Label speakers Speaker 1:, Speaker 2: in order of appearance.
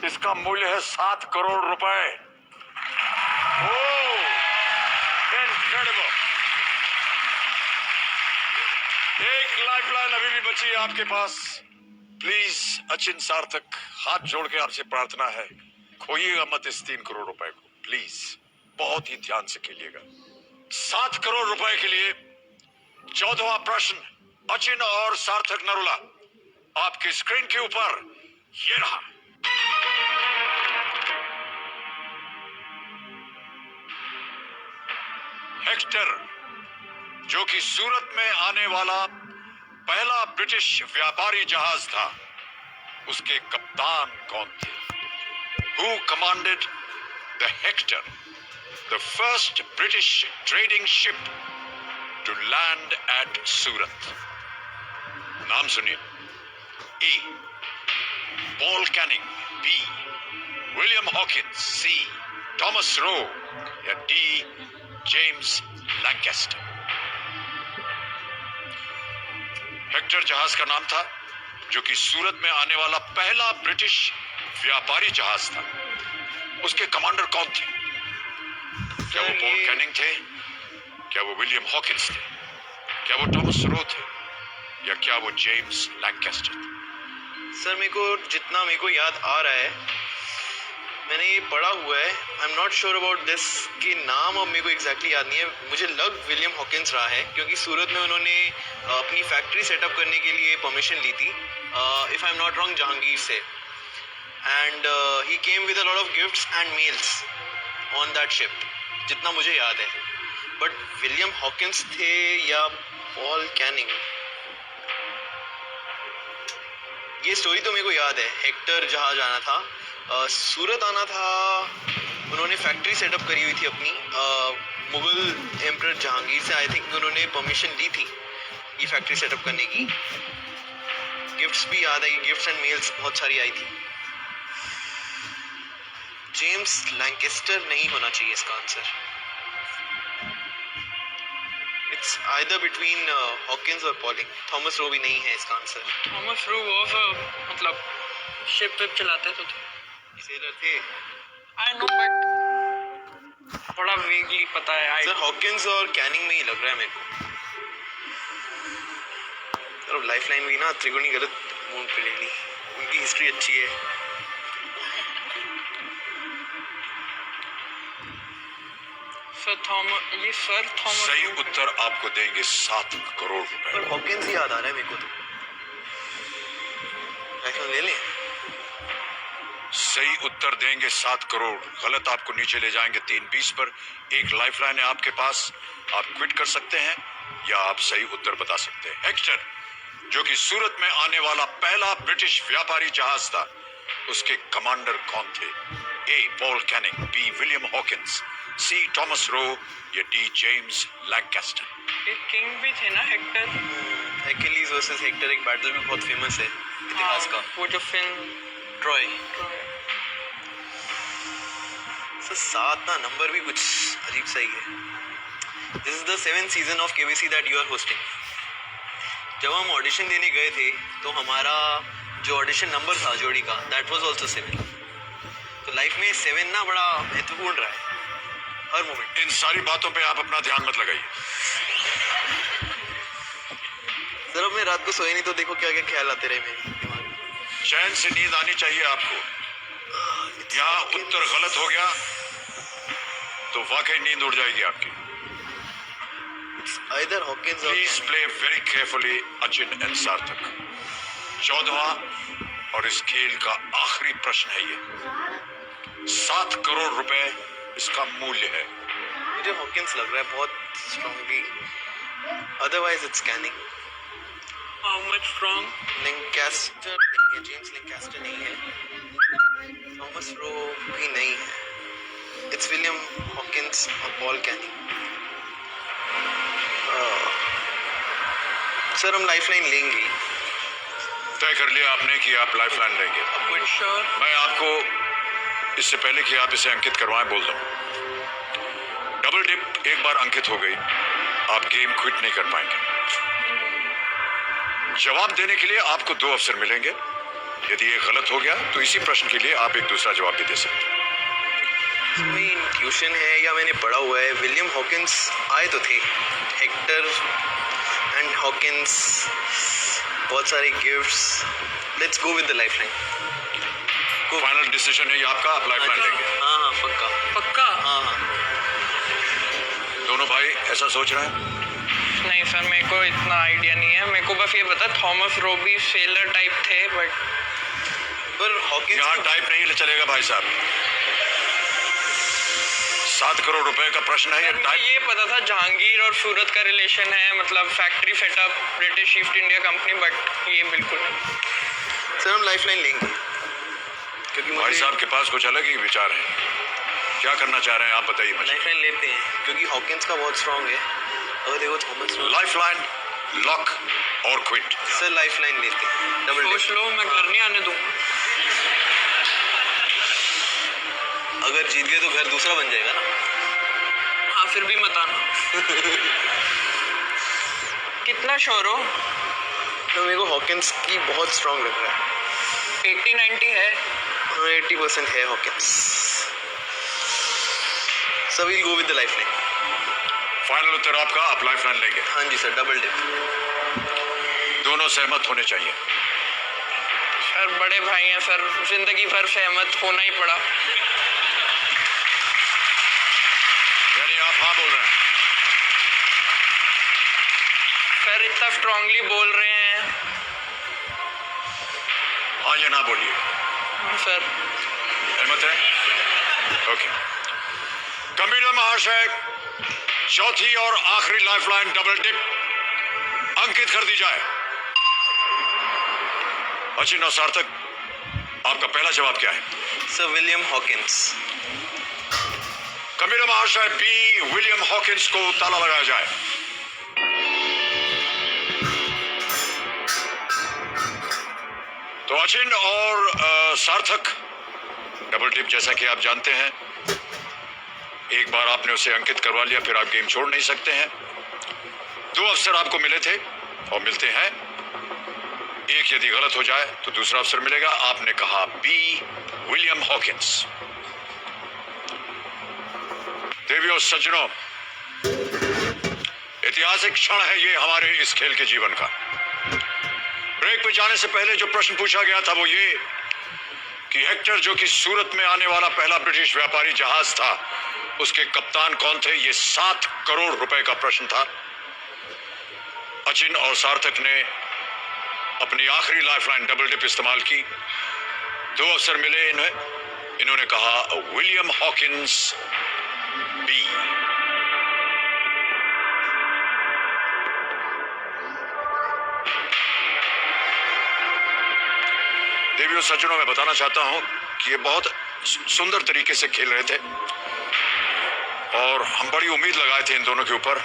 Speaker 1: इसका मूल्य है 7 करोड़ रुपए। ओह, इनक्रेडिबल। एक लाइफलाइन अभी भी बची है आपके पास। प्लीज अचिन सार्थक, हाथ जोड़ के आपसे प्रार्थना है, खोइएगा मत इस 3 करोड़ रुपए को, प्लीज। बहुत ही ध्यान से खेलिएगा। 7 करोड़ रुपए के लिए 14वां प्रश्न, अचिन और सार्थक नरूला, आपकी स्क्रीन के ऊपर ये रहा। हेक्टर, जो कि सूरत में आने वाला पहला ब्रिटिश व्यापारी जहाज था, उसके कप्तान कौन थे? Who commanded the Hector, the first British trading ship to land at Surat? नाम सुनिए। A. Paul Canning, B. William Hawkins, C. Thomas Roe, या D. James Lancaster? हेक्टर जहाज का नाम था, जो कि सूरत में आने वाला पहला ब्रिटिश व्यापारी जहाज था। उसके कमांडर कौन थे? क्या वो पॉल कैनिंग थे? क्या वो विलियम हॉकिंस थे? क्या वो टॉमस रो थे? या क्या वो जेम्स लैंकेस्टर थे?
Speaker 2: सर, जितना मेरे को याद आ रहा है, मैंने ये पढ़ा हुआ है। आई am not sure about this के नाम अब मेरे को एग्जैक्टली याद नहीं है। मुझे लग विलियम हॉकिंस रहा है, क्योंकि सूरत में उन्होंने अपनी फैक्ट्री सेटअप करने के लिए परमिशन ली थी, if I am not wrong, Jahangir से। And he came with a lot of gifts and mails on that ship, जितना मुझे याद है। बट विलियम हॉकिंस थे या पॉल कैनिंग, ये स्टोरी तो मेरे को याद है। हेक्टर जहाज आना था, सूरत आना था, उन्होंने फैक्ट्री सेटअप करी हुई थी अपनी, मुगल एम्परर जहांगीर से आई थिंक उन्होंने परमिशन ली थी ये फैक्ट्री सेटअप करने की। गिफ्ट्स भी याद आई, गिफ्ट्स एंड मेल्स बहुत सारी आई थी। जेम्स लैंकेस्टर नहीं होना चाहिए इसका answer. It's either between Hawkins और पॉलिंग। थॉमस रो भी नहीं है इसका आंसर।
Speaker 3: थॉमस रो मतलब शिप विप चलाते तो थे,
Speaker 2: सेलर थे।
Speaker 3: आई नो, बट थोड़ा वेगली पता है।
Speaker 2: सर, हॉकिंस और कैनिंग में ही लग रहा है मेरे को। सर, लाइफलाइन भी ना त्रिगुणी गलत मूड पे ले ली। उनकी हिस्ट्री अच्छी है।
Speaker 3: सर थॉमस
Speaker 1: सही उत्तर आपको देंगे 7 करोड़ रुपए।
Speaker 2: पर हॉकिंस ही याद आ रहा है मेरे को तो। लाइफलाइन ले लें?
Speaker 1: सही उत्तर देंगे 7 करोड़, गलत आपको नीचे ले जाएंगे 320 पर। एक लाइफलाइन है आपके पास, आप क्विट कर सकते हैं या आप सही उत्तर बता सकते हैं। हेक्टर, जो कि सूरत में आने वाला पहला ब्रिटिश व्यापारी जहाज था, उसके कमांडर कौन थे? A. Paul Canning, B. William Hawkins, C. Thomas Roe, या डी. James Lancaster?
Speaker 3: एक किंग भी थे ना, हेक्टर।
Speaker 2: एक्किलीज वर्सेस हेक्टर एक बैटल भी बहुत फेमस है इतिहास का।
Speaker 3: वो जो फिल्म
Speaker 2: ट्रॉय। सर, 7 ना नंबर भी कुछ अजीब सा ही है। This is the 7th season of KBC that you are hosting. जब हम ऑडिशन देने गए थे, तो हमारा जो ऑडिशन नंबर था जोड़ी का, दैट वाज आल्सो 7। तो लाइफ में 7 ना बड़ा महत्वपूर्ण रहा है हर मोमेंट।
Speaker 1: इन सारी बातों पे आप अपना ध्यान मत लगाइए।
Speaker 2: सर, अब मैं रात को सोए नहीं तो देखो क्या क्या ख्याल आते रहे मेरे दिमाग में।
Speaker 1: चैन से नींद आनी चाहिए आपको। यहाँ उत्तर गलत हो गया तो वाकई नींद उड़ जाएगी आपकी।
Speaker 2: आइदर हॉकिंस और
Speaker 1: please play very carefully Achin and सार्थक। 14वां और इस खेल का आखिरी प्रश्न है ये। 7 करोड़ रुपए इसका मूल्य है।
Speaker 2: मुझे हॉकिंस लग रहा है बहुत strongly, otherwise it's Canning.
Speaker 3: How much strong?
Speaker 2: Lancaster नहीं है, जेम्स लैंकेस्टर नहीं है, थॉमस रो भी नहीं है। इट्स विलियम हॉकिंस और पॉल कैनिंग। सर, हम लाइफलाइन लेंगे।
Speaker 1: तय कर लिया आपने कि आप लाइफलाइन लेंगे?
Speaker 3: अब श्योर।
Speaker 1: मैं आपको इससे पहले कि आप इसे अंकित करवाएं बोल दूं, डबल डिप एक बार अंकित हो गई, आप गेम क्विट नहीं कर पाएंगे। जवाब देने के लिए आपको 2 अवसर मिलेंगे। यदि ये गलत हो गया तो इसी प्रश्न के लिए आप एक दूसरा जवाब भी दे सकते हैं।
Speaker 2: मेरी इंट्यूशन है या मैंने पढ़ा हुआ है, विलियम हॉकिंस आए तो थे, हेक्टर एंड हॉकिंस, बहुत सारे gifts. Let's go with the lifeline.
Speaker 1: Final decision है ये आपका, आप लाइफलाइन लेंगे?
Speaker 2: हाँ हाँ पक्का।
Speaker 3: पक्का?
Speaker 2: हाँ हाँ
Speaker 1: दोनों भाई ऐसा सोच रहे हैं?
Speaker 3: नहीं सर, मेरे को इतना आइडिया नहीं है। मेरे को बस ये पता थॉमस रोबी सेलर टाइप थे, बट
Speaker 2: पर हॉकिंस
Speaker 1: यहाँ टाइप नहीं चलेगा भाई साहब। 7 करोड़ रुपए का प्रश्न है ये।
Speaker 3: मुझे
Speaker 1: टाइप
Speaker 3: ये पता था जहांगीर और सूरत का रिलेशन है, मतलब factory setup British east India company, but ये बिल्कुल नहीं।
Speaker 2: सर हम लाइफलाइन लेंगे क्योंकि
Speaker 1: भाई
Speaker 2: मुझे
Speaker 1: साहब के पास कुछ अलग ही विचार है। क्या करना चाह रहे हैं आप बताइए मुझे।
Speaker 2: लाइफलाइन लेते हैं क्योंकि हॉकिंस का बहुत स्ट्रांग है। अगर देखो थॉमस
Speaker 1: लाइफलाइन, लॉक और क्विट।
Speaker 2: सर लाइफलाइन लेते हैं, डबल
Speaker 3: सोच लो, मैं घर नहीं आने दूंगा।
Speaker 2: अगर जीत गए तो घर दूसरा बन जाएगा ना।
Speaker 3: हाँ फिर भी मत आना। कितना श्योर हो?
Speaker 2: तो मेरे को हॉकिंस की बहुत स्ट्रांग लग रहा है।
Speaker 3: 80-90 है।
Speaker 2: हाँ 80% है Hawkins. So we'll go with the lifeline.
Speaker 1: Final उत्तर आपका, आप लाइफलाइन लेंगे?
Speaker 2: हाँ जी सर, डबल डिप।
Speaker 1: दोनों सहमत होने चाहिए।
Speaker 3: सर बड़े भाई हैं सर, जिंदगी भर सहमत होना ही पड़ा।
Speaker 1: यानी आप हाँ बोल रहे हैं?
Speaker 3: सर इतना स्ट्रांगली बोल रहे हैं।
Speaker 1: हाँ या ना बोलिए।
Speaker 3: सर
Speaker 1: सहमत है? ओके। कंप्यूटर महाशय, चौथी और आखिरी लाइफलाइन डबल डिप अंकित कर दी जाए। अचिन और सार्थक, आपका पहला जवाब क्या है?
Speaker 2: Sir William Hawkins.
Speaker 1: कंप्यूटर महाशय, बी विलियम हॉकिंस को ताला लगाया जाए। तो अचिन और सार्थक, डबल डिप जैसा कि आप जानते हैं, एक बार आपने उसे अंकित करवा लिया फिर आप गेम छोड़ नहीं सकते हैं। 2 अवसर आपको मिले थे और मिलते हैं। एक यदि गलत हो जाए तो दूसरा अवसर मिलेगा। आपने कहा बी विलियम हॉकिंस। देवियों सज्जनों, ऐतिहासिक क्षण है ये हमारे इस खेल के जीवन का। ब्रेक पे जाने से पहले जो प्रश्न पूछा गया था वो ये कि हेक्टर, जो कि सूरत में आने वाला पहला ब्रिटिश व्यापारी जहाज था, उसके कप्तान कौन थे? ये 7 करोड़ रुपए का प्रश्न था। अचिन और सार्थक ने अपनी आखिरी लाइफलाइन डबल डिप इस्तेमाल की। 2 अवसर मिले इन्हें। इन्होंने कहा विलियम हॉकिंस बी। देवियों सज्जनों, मैं बताना चाहता हूं कि ये बहुत सुंदर तरीके से खेल रहे थे और हम बड़ी उम्मीद लगाए थे इन दोनों के ऊपर।